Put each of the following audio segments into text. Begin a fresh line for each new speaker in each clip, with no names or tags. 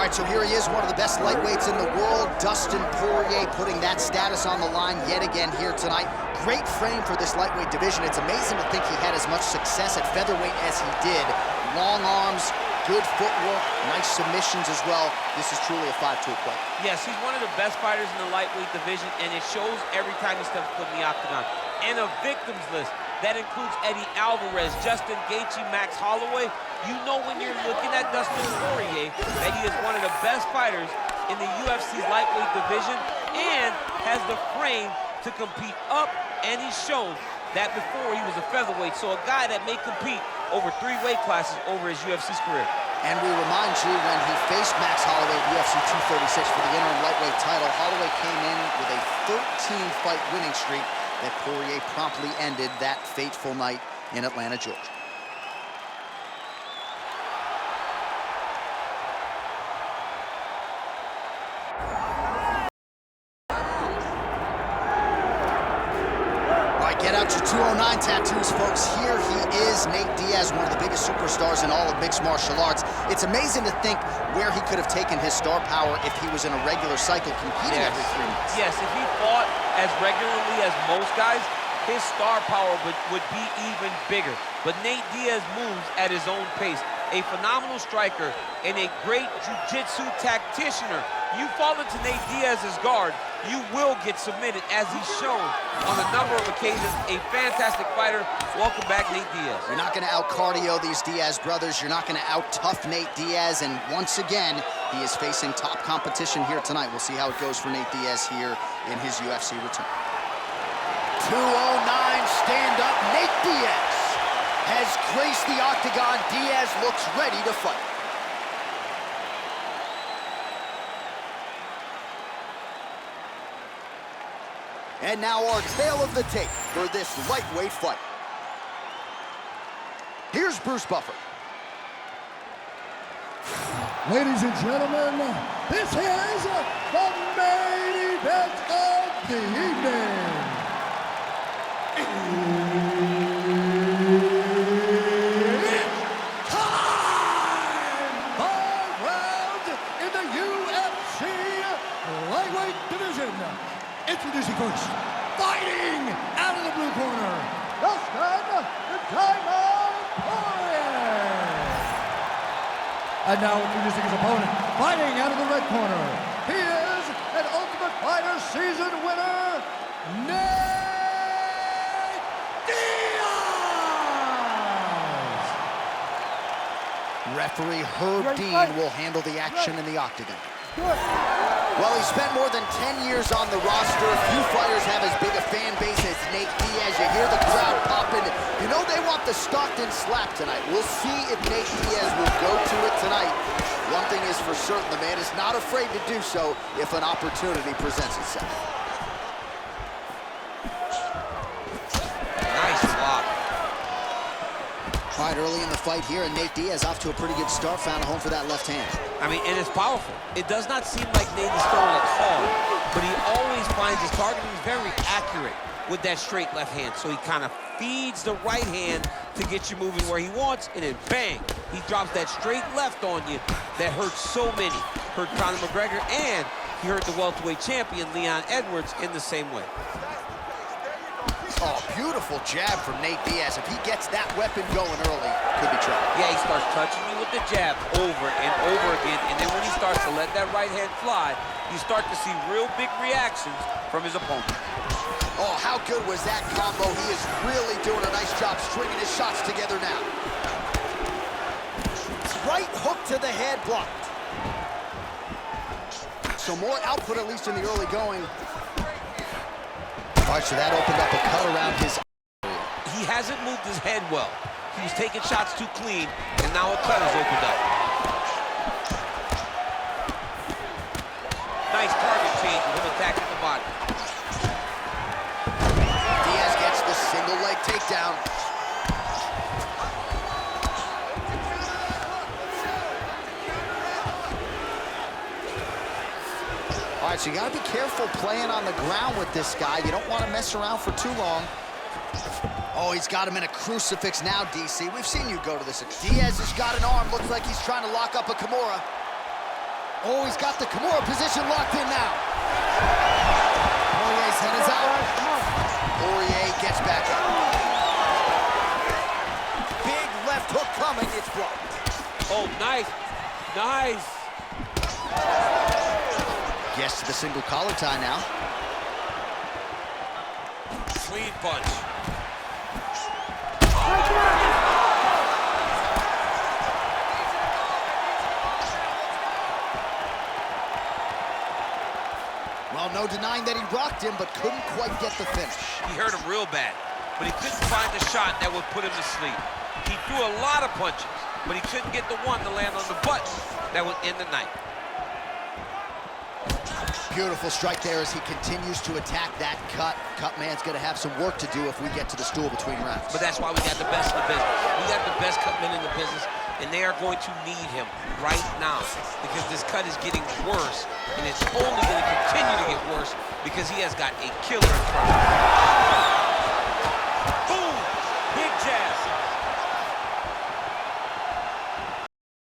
right, so here he is, one of the best lightweights in the world, Dustin Poirier, putting that status on the line yet again here tonight. Great frame for this lightweight division. It's amazing to think he had as much success at featherweight as he did. Long arms, good footwork, nice submissions as well. This is truly a five-tool play.
Yes, he's one of the best fighters in the lightweight division, and it shows every time he steps foot in the octagon. And a victims list. That includes Eddie Alvarez, Justin Gaethje, Max Holloway. You know when you're looking at Dustin Poirier that he is one of the best fighters in the UFC's lightweight division and has the frame to compete up, and he's shown that before he was a featherweight. So a guy that may compete over 3 weight classes over his UFC's career.
And we remind you, when he faced Max Holloway at UFC 236 for the interim lightweight title, Holloway came in with a 13-fight winning streak that Poirier promptly ended that fateful night in Atlanta, Georgia. Get out your 209 tattoos, folks. Here he is, Nate Diaz, one of the biggest superstars in all of mixed martial arts. It's amazing to think where he could have taken his star power if he was in a regular cycle competing every 3 months.
Yes, if he fought as regularly as most guys, his star power would be even bigger. But Nate Diaz moves at his own pace. A phenomenal striker and a great jiu-jitsu tacticianer. You fall into Nate Diaz's guard, you will get submitted, as he's shown on a number of occasions. A fantastic fighter. Welcome back, Nate Diaz.
You're not going to out-cardio these Diaz brothers. You're not going to out-tough Nate Diaz. And once again, he is facing top competition here tonight. We'll see how it goes for Nate Diaz here in his UFC return. 209 stand-up. Nate Diaz has graced the octagon. Diaz looks ready to fight. And now our tale of the tape for this lightweight fight. Here's Bruce Buffer.
Ladies and gentlemen, this is the main event of the evening. It's time! 5 rounds in the UFC lightweight division. Introducing first, fighting out of the blue corner, Dustin the Diamond Poirier. And now introducing his opponent, fighting out of the red corner, he is an Ultimate Fighter season winner, Nate Diaz.
Referee Herb Dean will handle the action in the octagon. Well, he spent more than 10 years on the roster. Few fighters have as big a fan base as Nate Diaz. You hear the crowd popping. You know they want the Stockton slap tonight. We'll see if Nate Diaz will go to it tonight. One thing is for certain, the man is not afraid to do so if an opportunity presents itself.
Nice block.
All right, early in the fight here, and Nate Diaz off to a pretty good start, found a home for that left hand.
I mean, and it's powerful. It does not seem like Nate is throwing it hard, but he always finds his target. He's very accurate with that straight left hand. So he kind of feeds the right hand to get you moving where he wants, and then bang, he drops that straight left on you that hurts so many. Hurt Conor McGregor, and he hurt the welterweight champion, Leon Edwards, in the same way.
Oh, beautiful jab from Nate Diaz. If he gets that weapon going early, could be trouble.
Yeah, he starts touching you with the jab over and over again, and then when he starts to let that right hand fly, you start to see real big reactions from his opponent.
Oh, how good was that combo? He is really doing a nice job stringing his shots together now. Right hook to the head, blocked. So more output, at least in the early going. All right, so that opened up a cut around his area.
He hasn't moved his head well. He was taking shots too clean, and now a cut has opened up. Nice target change with him attacking the body.
Diaz gets the single leg takedown. All right, so you got to be careful playing on the ground with this guy. You don't want to mess around for too long. Oh, he's got him in a crucifix now, DC. We've seen you go to this. Diaz has got an arm. Looks like he's trying to lock up a Kimura. Oh, he's got the Kimura position locked in now. Poirier's head is out. Poirier gets back up. Big left hook coming, it's blocked.
Oh, nice, nice.
Gets to the single collar tie now.
Clean punch.
Well, no denying that he rocked him, but couldn't quite get the finish.
He hurt him real bad, but he couldn't find the shot that would put him to sleep. He threw a lot of punches, but he couldn't get the one to land on the button that would end the night.
Beautiful strike there as he continues to attack that cut. Cut man's gonna have some work to do if we get to the stool between rounds.
But that's why we got the best in the business. We got the best cut men in the business, and they are going to need him right now because this cut is getting worse, and it's only going to continue to get worse because he has got a killer in front of him. Boom! Big jab.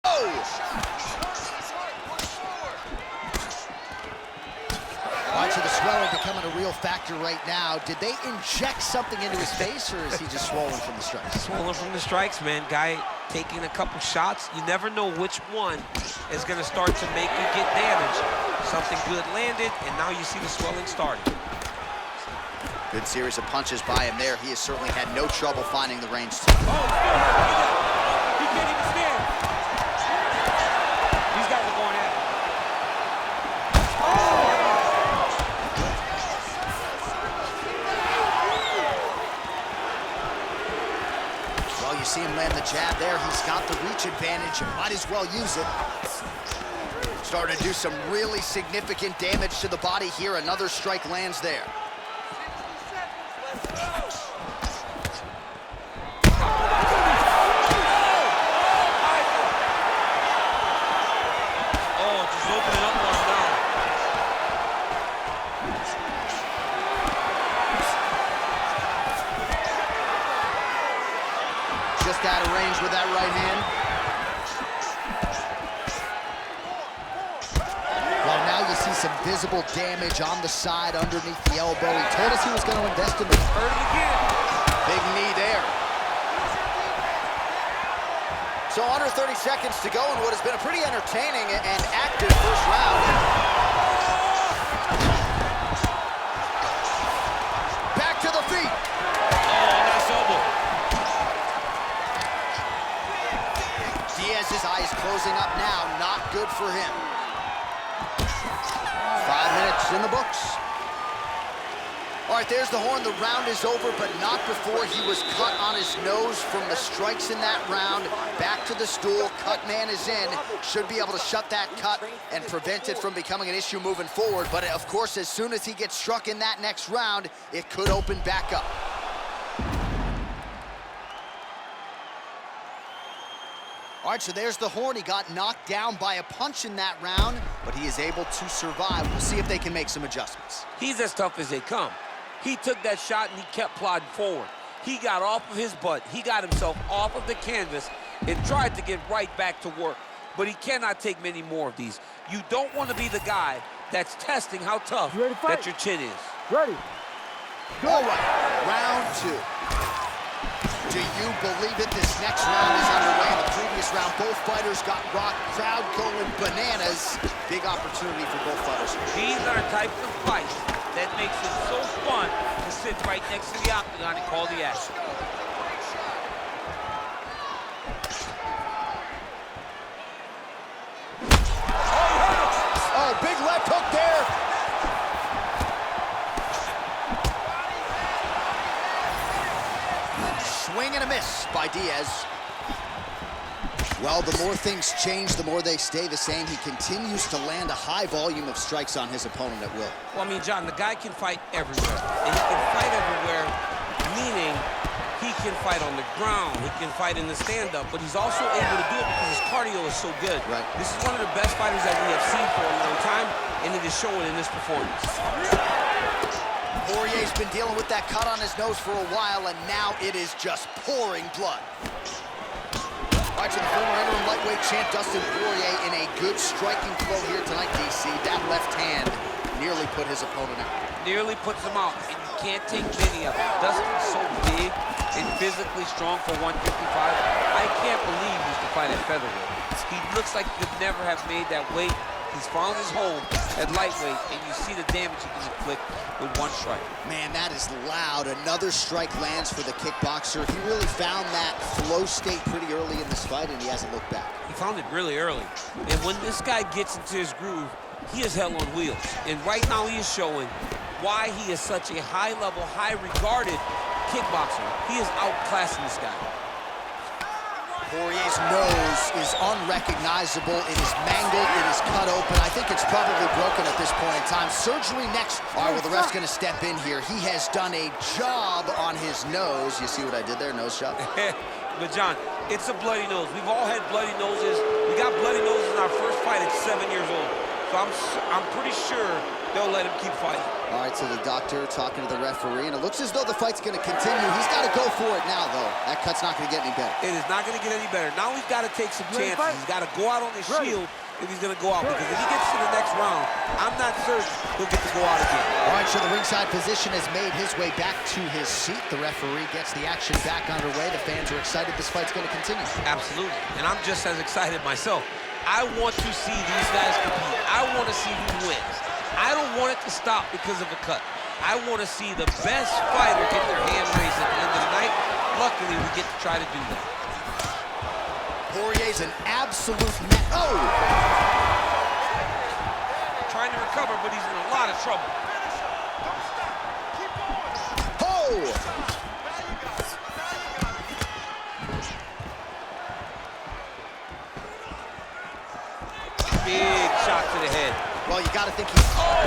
Oh! All right, so the swelling becoming a real factor right now. Did they inject something into his face, or is he just swollen from the strikes?
Swollen from the strikes, man. Guy taking a couple shots. You never know which one is going to start to make you get damaged. Something good landed, and now you see the swelling starting.
Good series of punches by him there. He has certainly had no trouble finding the range.
Oh, he can't even stand. These guys are going at it.
Well, you see him land the jab there. He's got the reach advantage. Might as well use it. Starting to do some really significant damage to the body here. Another strike lands there.
Oh, just opening up one now.
Just out of range with that right hand. Well, now you see some visible damage on the side underneath the elbow. He told us he was going to invest in the...
Heard it again.
Big knee there. So under 30 seconds to go in what has been a pretty entertaining and active first round. Back to the feet.
Oh, nice elbow.
Diaz's eyes closing up now. Not good for him. 5 minutes in the books. All right, there's the horn. The round is over, but not before he was cut on his nose from the strikes in that round. Back to the stool. Cut man is in. Should be able to shut that cut and prevent it from becoming an issue moving forward. But, of course, as soon as he gets struck in that next round, it could open back up. All right, so there's the horn. He got knocked down by a punch in that round, but he is able to survive. We'll see if they can make some adjustments.
He's as tough as they come. He took that shot and he kept plodding forward. He got off of his butt. He got himself off of the canvas and tried to get right back to work. But he cannot take many more of these. You don't want to be the guy that's testing how tough that your chin is.
Ready.
All right, round two. Do you believe it? This next round is underway. In the previous round, both fighters got rocked. Crowd going bananas. Big opportunity for both fighters.
These are types of fights that makes it so fun to sit right next to the octagon and call the action.
Oh, big left hook there. Swing and a miss by Diaz. Well, the more things change, the more they stay the same. He continues to land a high volume of strikes on his opponent at will.
Well, I mean, John, the guy can fight everywhere. And he can fight everywhere, meaning he can fight on the ground, he can fight in the stand-up, but he's also able to do it because his cardio is so good.
Right.
This is one of the best fighters that we have seen for a long time, and it is showing in this performance.
Poirier's been dealing with that cut on his nose for a while, and now it is just pouring blood. All right, so the former interim lightweight champ Dustin Poirier in a good striking flow here tonight, DC. That left hand nearly put his opponent out.
Nearly puts him out, and you can't take many of them. Dustin's so big and physically strong for 155. I can't believe he used to fight at featherweight. He looks like he could never have made that weight. He's found his home at lightweight, and you see the damage he can inflict with one strike.
Man, that is loud. Another strike lands for the kickboxer. He really found that flow state pretty early in this fight, and he hasn't looked back.
He found it really early. And when this guy gets into his groove, he is hell on wheels. And right now he is showing why he is such a high-level, high-regarded kickboxer. He is outclassing this guy.
Poirier's nose is unrecognizable. It is mangled. It is cut open. I think it's probably broken at this point in time. Surgery next. All right, well, the ref's going to step in here. He has done a job on his nose. You see what I did there? Nose job.
But, John, it's a bloody nose. We've all had bloody noses. We got bloody noses in our first fight at 7 years old. So I'm pretty sure they'll let him keep fighting.
All right, so the doctor talking to the referee, and it looks as though the fight's going to continue. He's got to go for it now, though. That cut's not going to get any better.
It is not going to get any better. Now he's got to take some chances. He's got to go out on his shield if he's going to go out. Because if he gets to the next round, I'm not certain he'll get to go out again.
All right, so the ringside physician has made his way back to his seat. The referee gets the action back underway. The fans are excited. This fight's going to continue.
Absolutely. And I'm just as excited myself. I want to see these guys compete. I want to see who wins. I don't want it to stop because of a cut. I want to see the best fighter get their hand raised at the end of the night. Luckily, we get to try to do that.
Poirier's an absolute
Trying to recover, but he's in a lot of trouble. Big shot to the head.
Well, you got to think he's...
Oh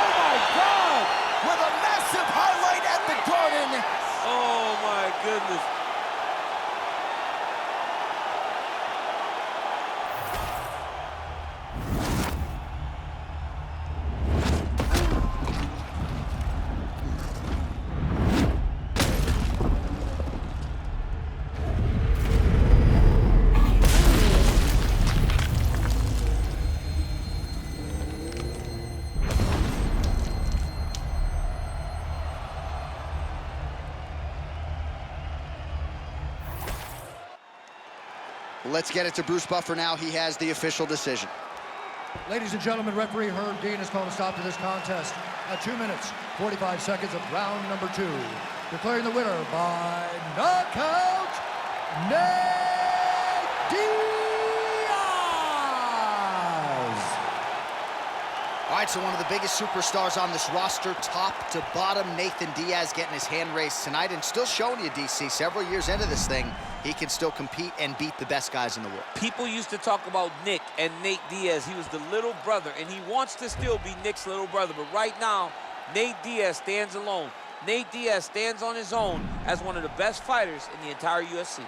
my God!
With a massive highlight at the Garden.
Oh my goodness.
Let's get it to Bruce Buffer now. He has the official decision.
Ladies and gentlemen, referee Herb Dean has called a stop to this contest at 2 minutes, 45 seconds of round number 2. Declaring the winner by knockout, Nate Diaz!
All right, so one of the biggest superstars on this roster, top to bottom, Nathan Diaz getting his hand raised tonight and still showing you, DC, several years into this thing, he can still compete and beat the best guys in the world.
People used to talk about Nick and Nate Diaz. He was the little brother, and he wants to still be Nick's little brother. But right now, Nate Diaz stands alone. Nate Diaz stands on his own as one of the best fighters in the entire UFC.